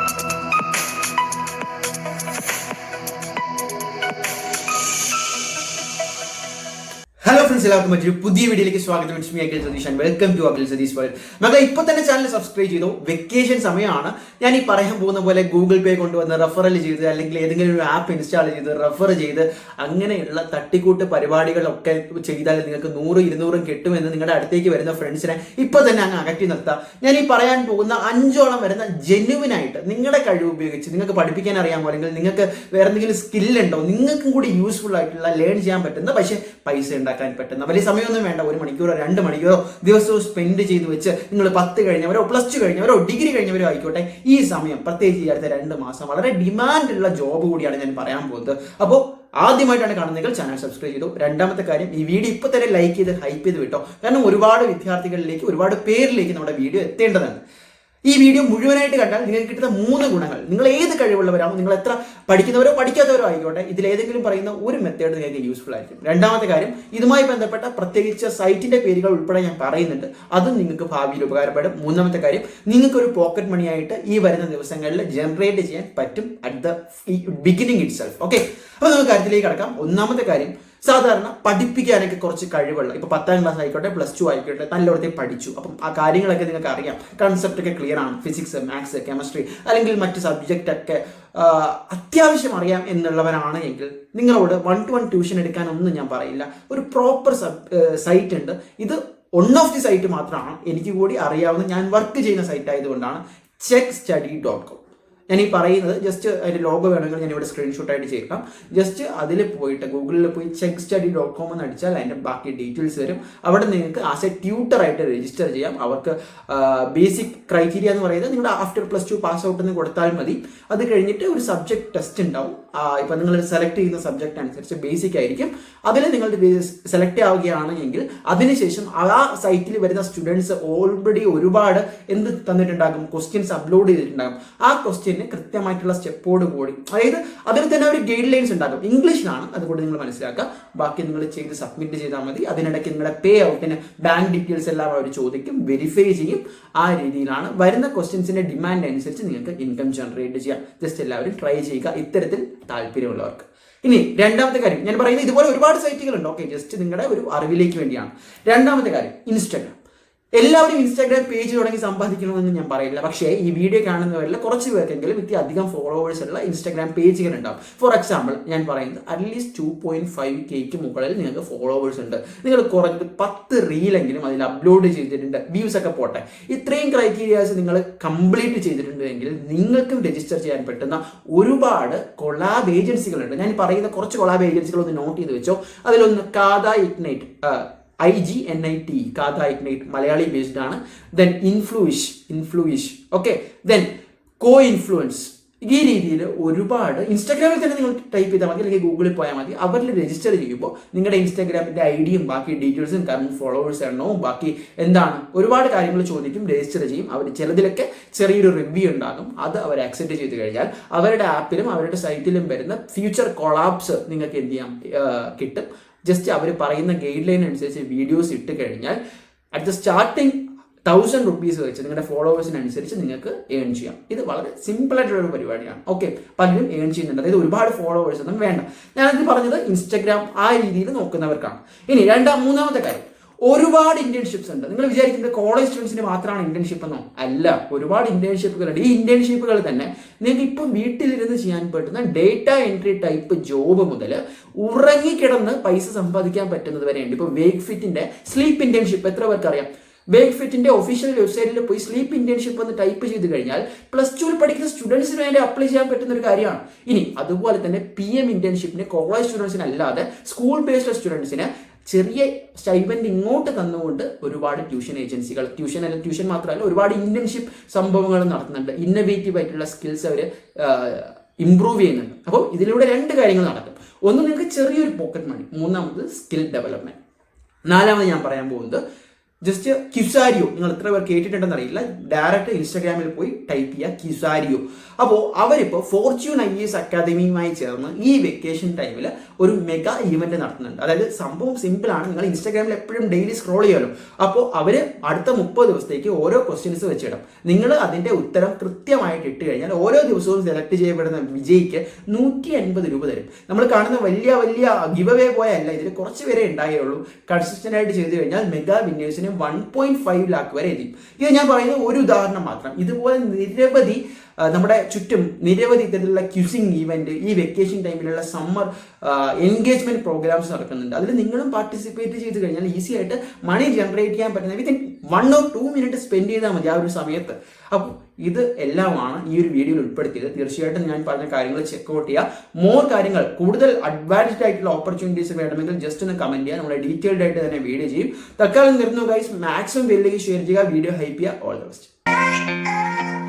Hello friends, എല്ലാവർക്കും മറ്റൊരു പുതിയ വീഡിയോയിലേക്ക് സ്വാഗതം. It's me Akhil Satheesh and welcome to Akhil Satheesh world. മകളെ ഇപ്പോൾ തന്നെ ചാനൽ സബ്സ്ക്രൈബ് ചെയ്തു. വെക്കേഷൻ സമയമാണ്. ഞാൻ ഈ പറയാൻ പോകുന്ന പോലെ ഗൂഗിൾ പേ കൊണ്ടുവന്ന് റെഫറൽ ചെയ്ത് അല്ലെങ്കിൽ ഏതെങ്കിലും ഒരു ആപ്പ് ഇൻസ്റ്റാൾ ചെയ്ത് റെഫർ ചെയ്ത് അങ്ങനെയുള്ള തട്ടിക്കൂട്ട് പരിപാടികളൊക്കെ ചെയ്താൽ നിങ്ങൾക്ക് 100-200 കിട്ടുമെന്ന് നിങ്ങളുടെ അടുത്തേക്ക് വരുന്ന ഫ്രണ്ട്സിനെ ഇപ്പോൾ തന്നെ അങ്ങ് അകറ്റി നിർത്താം. ഞാൻ ഈ പറയാൻ പോകുന്ന 5ഓളം വരുന്ന ജെന്യുവിനായിട്ട് നിങ്ങളുടെ കഴിവ് ഉപയോഗിച്ച് നിങ്ങൾക്ക് പഠിപ്പിക്കാൻ അറിയാമോ അല്ലെങ്കിൽ നിങ്ങൾക്ക് വേറെ എന്തെങ്കിലും സ്കില്ലുണ്ടോ, നിങ്ങൾക്കും കൂടി യൂസ്ഫുൾ ആയിട്ടുള്ള ലേൺ ചെയ്യാൻ പറ്റുന്ന പക്ഷേ പൈസ ഉണ്ടാക്കാൻ പറ്റുന്ന വലിയ സമയമൊന്നും വേണ്ട, 1 മണിക്കൂറോ 2 മണിക്കൂറോ ദിവസവും സ്പെൻഡ് ചെയ്ത് വെച്ച് നിങ്ങൾ 10 കഴിഞ്ഞവരോ +2 കഴിഞ്ഞവരോ ഡിഗ്രി കഴിഞ്ഞവരോ ആയിക്കോട്ടെ, ഈ സമയം പ്രത്യേകിച്ച് ഈ അടുത്ത 2 മാസം വളരെ ഡിമാൻഡുള്ള ജോബ് കൂടിയാണ് ഞാൻ പറയാൻ പോകുന്നത്. അപ്പോൾ ആദ്യമായിട്ടാണ് കാണുന്നതെങ്കിൽ ചാനൽ സബ്സ്ക്രൈബ് ചെയ്തു. രണ്ടാമത്തെ കാര്യം, ഈ വീഡിയോ ഇപ്പോൾ തന്നെ ലൈക്ക് ചെയ്ത് ഹൈപ്പ് ചെയ്ത് വിട്ടോ. കാരണം ഒരുപാട് വിദ്യാർത്ഥികളിലേക്ക് ഒരുപാട് പേരിലേക്ക് നമ്മുടെ വീഡിയോ എത്തേണ്ടതാണ്. ഈ വീഡിയോ മുഴുവനായിട്ട് കണ്ടാൽ നിങ്ങൾക്ക് കിട്ടുന്ന 3 ഗുണങ്ങൾ, നിങ്ങൾ ഏത് കഴിവുള്ളവരാണോ, നിങ്ങൾ എത്ര പഠിക്കുന്നവരോ പഠിക്കാത്തവരോ ആയിക്കോട്ടെ, ഇതിലേതെങ്കിലും പറയുന്ന ഒരു മെത്തേഡ് നിങ്ങൾക്ക് യൂസ്ഫുൾ ആയിരിക്കും. രണ്ടാമത്തെ കാര്യം, ഇതുമായി ബന്ധപ്പെട്ട പ്രത്യേകിച്ച് സൈറ്റിന്റെ പേരുകൾ ഉൾപ്പെടെ ഞാൻ പറയുന്നുണ്ട്, അതും നിങ്ങൾക്ക് ഭാവിയിൽ ഉപകാരപ്പെടും. മൂന്നാമത്തെ കാര്യം, നിങ്ങൾക്ക് ഒരു പോക്കറ്റ് മണി ആയിട്ട് ഈ വരുന്ന ദിവസങ്ങളിൽ ജനറേറ്റ് ചെയ്യാൻ പറ്റും at the beginning it self. Okay, അപ്പോൾ നമുക്ക് കാര്യത്തിലേക്ക് കടക്കാം. ഒന്നാമത്തെ കാര്യം, സാധാരണ പഠിപ്പിക്കാനൊക്കെ കുറച്ച് കഴിവുള്ള, ഇപ്പോൾ 10ാം ക്ലാസ് ആയിക്കോട്ടെ +2 ആയിക്കോട്ടെ, നല്ലോടത്തെ പഠിച്ചു, അപ്പം ആ കാര്യങ്ങളൊക്കെ നിങ്ങൾക്ക് അറിയാം, കൺസെപ്റ്റ് ഒക്കെ ക്ലിയർ ആണ്, ഫിസിക്സ്, മാത്സ്, കെമിസ്ട്രി അല്ലെങ്കിൽ മറ്റ് സബ്ജക്റ്റ് ഒക്കെ അത്യാവശ്യം അറിയാം എന്നുള്ളവരാണ് എങ്കിൽ നിങ്ങളോട് 1-to-1 ട്യൂഷൻ എടുക്കാനൊന്നും ഞാൻ പറയില്ല. ഒരു പ്രോപ്പർ സൈറ്റ് ഉണ്ട്. ഇത് വൺ ഓഫ് ദി സൈറ്റ് മാത്രമാണ് എനിക്ക് കൂടി അറിയാവുന്ന, ഞാൻ വർക്ക് ചെയ്യുന്ന സൈറ്റ് ആയതുകൊണ്ടാണ്. checkstudy.com. ഞാൻ ഈ പറയുന്നത് ജസ്റ്റ് അതിൻ്റെ ലോഗോ വേണമെങ്കിൽ ഞാൻ ഇവിടെ സ്ക്രീൻഷോട്ട് ആയിട്ട് ചെയ്യിക്കാം. ജസ്റ്റ് അതിൽ പോയിട്ട് ഗൂഗിളിൽ പോയി checkstudy.com എന്ന് അടിച്ചാൽ അതിൻ്റെ ബാക്കി ഡീറ്റെയിൽസ് വരും. അവിടെ നിങ്ങൾക്ക് ആസ് എ ട്യൂട്ടറായിട്ട് രജിസ്റ്റർ ചെയ്യാം. അവർക്ക് ബേസിക് ക്രൈറ്റീരിയ എന്ന് പറയുന്നത് നിങ്ങൾ ആഫ്റ്റർ +2 പാസ് ഔട്ട് എന്ന് കൊടുത്താൽ മതി. അത് കഴിഞ്ഞിട്ട് ഒരു സബ്ജക്ട് ടെസ്റ്റ് ഉണ്ടാവും. ഇപ്പം നിങ്ങൾ സെലക്ട് ചെയ്യുന്ന സബ്ജക്റ്റ് അനുസരിച്ച് ബേസിക് ആയിരിക്കും. അതിൽ നിങ്ങൾ സെലക്ട് ആവുകയാണെങ്കിൽ അതിനുശേഷം ആ സൈറ്റിൽ വരുന്ന സ്റ്റുഡൻസ് ഓൾറെഡി ഒരുപാട് എന്ത് തന്നിട്ടുണ്ടാകും, ക്വസ്റ്റ്യൻസ് അപ്ലോഡ് ചെയ്തിട്ടുണ്ടാകും. ആ ക്വസ്റ്റ്യന് കൃത്യമായിട്ടുള്ള സ്റ്റെപ്പോട് കൂടി, അതായത് അതിൽ തന്നെ ഒരു ഗൈഡ് ലൈൻസ് ഉണ്ടാകും. ഇംഗ്ലീഷിലാണ്, അതുകൊണ്ട് നിങ്ങൾ മനസ്സിലാക്കുക. ബാക്കി നിങ്ങൾ ചെയ്ത് സബ്മിറ്റ് ചെയ്താൽ മതി. അതിനിടയ്ക്ക് നിങ്ങളുടെ പേ ഔട്ടിന് ബാങ്ക് ഡീറ്റെയിൽസ് എല്ലാം അവർ ചോദിക്കും, വെരിഫൈ ചെയ്യും. ആ രീതിയിലാണ് വരുന്ന ക്വസ്റ്റ്യൻസിന്റെ ഡിമാൻഡ് അനുസരിച്ച് നിങ്ങൾക്ക് ഇൻകം ജനറേറ്റ് ചെയ്യാം. ജസ്റ്റ് എല്ലാവരും ട്രൈ ചെയ്യുക, ഇത്തരത്തിൽ താല്പര്യമുള്ളവർക്ക്. ഇനി രണ്ടാമത്തെ കാര്യം, ഞാൻ പറയുന്നത് ഇതുപോലെ ഒരുപാട് സൈറ്റുകളുണ്ട്. ഓക്കെ, ജസ്റ്റ് നിങ്ങളുടെ ഒരു അറിവിലേക്ക് വേണ്ടിയാണ്. രണ്ടാമത്തെ കാര്യം, ഇൻസ്റ്റാഗ്രാം. എല്ലാവരും ഇൻസ്റ്റാഗ്രാം പേജ് തുടങ്ങി സമ്പാദിക്കണമെന്ന് ഞാൻ പറയില്ല. പക്ഷേ ഈ വീഡിയോ കാണുന്നവരിൽ കുറച്ച് പേർക്കെങ്കിലും അധികം ഫോളോവേഴ്സ് ഉള്ള ഇൻസ്റ്റാഗ്രാം പേജുകൾ ഉണ്ടാവും. ഫോർ എക്സാമ്പിൾ ഞാൻ പറയുന്നത് അറ്റ്ലീസ്റ്റ് 2.5K മുകളിൽ നിങ്ങൾക്ക് ഫോളോവേഴ്സ് ഉണ്ട്. നിങ്ങൾ കുറഞ്ഞത് 10 റീലെങ്കിലും അതിൽ അപ്ലോഡ് ചെയ്തിട്ടുണ്ട്, വ്യൂസ് ഒക്കെ പോട്ടെ. ഇത്രയും ക്രൈറ്റീരിയാസ് നിങ്ങൾ കംപ്ലീറ്റ് ചെയ്തിട്ടുണ്ടെങ്കിൽ നിങ്ങൾക്കും രജിസ്റ്റർ ചെയ്യാൻ പറ്റുന്ന ഒരുപാട് കൊളാബ് ഏജൻസികളുണ്ട്. ഞാൻ പറയുന്ന കുറച്ച് കൊളാബ് ഏജൻസികൾ ഒന്ന് നോട്ട് ചെയ്ത് വെച്ചോ. അതിലൊന്ന് കാദ ഇഗ്നൈറ്റ്, IGNIT, കാദ ഇഗ്നൈറ്റ്, മലയാളി ബേസ്ഡ് ആണ്. Then influence, okay, then co-influence. ഈ രീതിയിൽ ഒരുപാട് ഇൻസ്റ്റാഗ്രാമിൽ തന്നെ നിങ്ങൾ ടൈപ്പ് ചെയ്താൽ മതി, അല്ലെങ്കിൽ ഗൂഗിളിൽ പോയാൽ മതി. അവരിൽ രജിസ്റ്റർ ചെയ്യുമ്പോൾ നിങ്ങളുടെ ഇൻസ്റ്റാഗ്രാമിന്റെ ഐഡിയും ബാക്കി ഡീറ്റെയിൽസും കറന്റ് ഫോളോവേഴ്സ് എണ്ണവും ബാക്കി എന്താണ് ഒരുപാട് കാര്യങ്ങൾ ചോദിക്കും, രജിസ്റ്റർ ചെയ്യും. അവർ ചിലതിലൊക്കെ ചെറിയൊരു റിവ്യൂ ഉണ്ടാകും. അത് അവർ അക്സെപ്റ്റ് ചെയ്ത് കഴിഞ്ഞാൽ അവരുടെ ആപ്പിലും അവരുടെ സൈറ്റിലും വരുന്ന ഫ്യൂച്ചർ കൊളാബ്സ് നിങ്ങൾക്ക് എന്ത് ചെയ്യാം, കിട്ടും. ജസ്റ്റ് അവർ പറയുന്ന ഗൈഡ് ലൈൻ അനുസരിച്ച് വീഡിയോസ് ഇട്ട് കഴിഞ്ഞാൽ അറ്റ് ദ സ്റ്റാർട്ടിങ് 1000 rupees വെച്ച് നിങ്ങളുടെ ഫോളോവേഴ്സിനനുസരിച്ച് നിങ്ങൾക്ക് ഏൺ ചെയ്യാം. ഇത് വളരെ സിമ്പിൾ ആയിട്ടുള്ള ഒരു പരിപാടിയാണ്. ഓക്കെ, പലരും ഏൺ ചെയ്യുന്നുണ്ട്. അതായത് ഒരുപാട് ഫോളോവേഴ്സ് ഒന്നും വേണ്ട. ഞാനത് പറഞ്ഞത് ഇൻസ്റ്റാഗ്രാം ആ രീതിയിൽ നോക്കുന്നവർക്കാണ്. ഇനി മൂന്നാമത്തെ കാര്യം, ഒരുപാട് ഇന്റേൺഷിപ്സ് ഉണ്ട്. നിങ്ങൾ വിചാരിക്കുന്നത് കോളേജ് സ്റ്റുഡൻസിന് മാത്രമാണ് ഇന്റേൺഷിപ്പ് എന്നോ? അല്ല, ഒരുപാട് ഇന്റേൺഷിപ്പുകളുണ്ട്. ഈ ഇന്റേൺഷിപ്പുകൾ തന്നെ നിങ്ങൾക്ക് ഇപ്പം വീട്ടിലിരുന്ന് ചെയ്യാൻ പറ്റുന്ന ഡേറ്റ എൻട്രി ടൈപ്പ് ജോബ് മുതൽ ഉറങ്ങിക്കിടന്ന് പൈസ സമ്പാദിക്കാൻ പറ്റുന്നത് വരെയുണ്ട്. ഇപ്പോൾ വേക്ക്ഫിറ്റിന്റെ സ്ലീപ്പ് ഇന്റേൺഷിപ്പ് എത്ര പേർക്ക് അറിയാം? വേക്ക്ഫിറ്റിന്റെ ഒഫീഷ്യൽ വെബ്സൈറ്റിൽ പോയി സ്ലീപ്പ് ഇന്റേൺഷിപ്പ് എന്ന് ടൈപ്പ് ചെയ്ത് കഴിഞ്ഞാൽ +2 പഠിക്കുന്ന സ്റ്റുഡൻസിന് വേണ്ടി അപ്ലൈ ചെയ്യാൻ പറ്റുന്ന ഒരു കാര്യമാണ്. ഇനി അതുപോലെ തന്നെ PM ഇന്റേൺഷിപ്പിന് കോളേജ് സ്റ്റുഡൻസിന് അല്ലാതെ സ്കൂൾ ബേസ്ഡ് സ്റ്റുഡൻസിന് ചെറിയ സ്റ്റൈപ്പൻഡ് ഇങ്ങോട്ട് തന്നുകൊണ്ട് ഒരുപാട് ട്യൂഷൻ ഏജൻസികൾ, ട്യൂഷൻ മാത്രമല്ല ഒരുപാട് ഇന്റേൺഷിപ്പ് സംഭവങ്ങൾ നടത്തുന്നുണ്ട്. ഇന്നോവേറ്റീവ് ആയിട്ടുള്ള സ്കിൽസ് അവർ ഇംപ്രൂവ് ചെയ്യുന്നുണ്ട്. അപ്പോൾ ഇതിലൂടെ 2 കാര്യങ്ങൾ നടക്കും. ഒന്ന്, നിങ്ങൾക്ക് ചെറിയൊരു പോക്കറ്റ് മണി. മൂന്നാമത് സ്കിൽ ഡെവലപ്മെന്റ്. നാലാമത് ഞാൻ പറയാൻ പോകുന്നത്, ജസ്റ്റ് ക്യുസാരിയോ, നിങ്ങൾ എത്ര പേർ കേട്ടിട്ടുണ്ടെന്ന് അറിയില്ല, ഡയറക്റ്റ് ഇൻസ്റ്റാഗ്രാമിൽ പോയി ടൈപ്പ് ചെയ്യുക ക്യുസാരിയോ. അപ്പോൾ അവരിപ്പോൾ ഫോർച്യൂൺ IAS അക്കാദമിയുമായി ചേർന്ന് ഈ വെക്കേഷൻ ടൈമിൽ ഒരു മെഗാ ഇവന്റ് നടത്തുന്നുണ്ട്. അതായത് സംഭവം സിമ്പിൾ ആണ്, നിങ്ങൾ ഇൻസ്റ്റാഗ്രാമിൽ എപ്പോഴും ഡെയിലി സ്ക്രോൾ ചെയ്യാമല്ലോ. അപ്പോൾ അവർ അടുത്ത 30 ദിവസത്തേക്ക് ഓരോ ക്വസ്റ്റ്യൻസ് വെച്ചിടും. നിങ്ങൾ അതിന്റെ ഉത്തരം കൃത്യമായിട്ട് ഇട്ട് കഴിഞ്ഞാൽ ഓരോ ദിവസവും സെലക്ട് ചെയ്യപ്പെടുന്ന വിജയിക്ക് 150 രൂപ തരും. നമ്മൾ കാണുന്ന വലിയ വലിയ ഗിവ് അവേ പോയല്ല, ഇതിൽ കുറച്ച് പേരെ ഉണ്ടായുള്ളൂ. കൺസിസ്റ്റന്റ് ആയിട്ട് ചെയ്തു കഴിഞ്ഞാൽ മെഗാ വിന്നേഴ്സിന് 1.5 ലാക്ക് വരെ എത്തി. ഇത് ഞാൻ പറയുന്നത് ഒരു ഉദാഹരണം മാത്രം. ഇതുപോലെ നിരവധി നമ്മുടെ ചുറ്റും നിരവധി ഇത്തരത്തിലുള്ള ക്യൂസിംഗ് ഈവന്റ്, ഈ വെക്കേഷൻ ടൈമിലുള്ള സമ്മർ എൻഗേജ്മെന്റ് പ്രോഗ്രാംസ് നടക്കുന്നുണ്ട്. അതിൽ നിങ്ങളും പാർട്ടിസിപ്പേറ്റ് ചെയ്ത് കഴിഞ്ഞാൽ ഈസി ആയിട്ട് മണി ജനറേറ്റ് ചെയ്യാൻ പറ്റുന്ന വിത്തിൻ 1 or 2 മിനിറ്റ് സ്പെൻഡ് ചെയ്താൽ മതി ആ ഒരു സമയത്ത്. അപ്പോൾ ഇത് എല്ലാമാണ് ഈ ഒരു വീഡിയോയിൽ ഉൾപ്പെടുത്തിയത്. തീർച്ചയായിട്ടും ഞാൻ പറഞ്ഞ കാര്യങ്ങൾ ചെക്കൗട്ട് ചെയ്യുക. മോർ കാര്യങ്ങൾ, കൂടുതൽ അഡ്വാൻസ്ഡ് ആയിട്ടുള്ള ഓപ്പർച്യൂണിറ്റീസ് വേണമെങ്കിൽ ജസ്റ്റ് ഒന്ന് കമന്റ് ചെയ്യുക, നമ്മൾ ഡീറ്റെയിൽഡ് ആയിട്ട് തന്നെ വീഡിയോ ചെയ്യും. തൽക്കാലം നിർന്നു ഗൈസ്, മാക്സിമം വെല്ലേക്ക് ഷെയർ ചെയ്യുക, വീഡിയോ ഹൈപ്പ് ചെയ്യുക. All the best.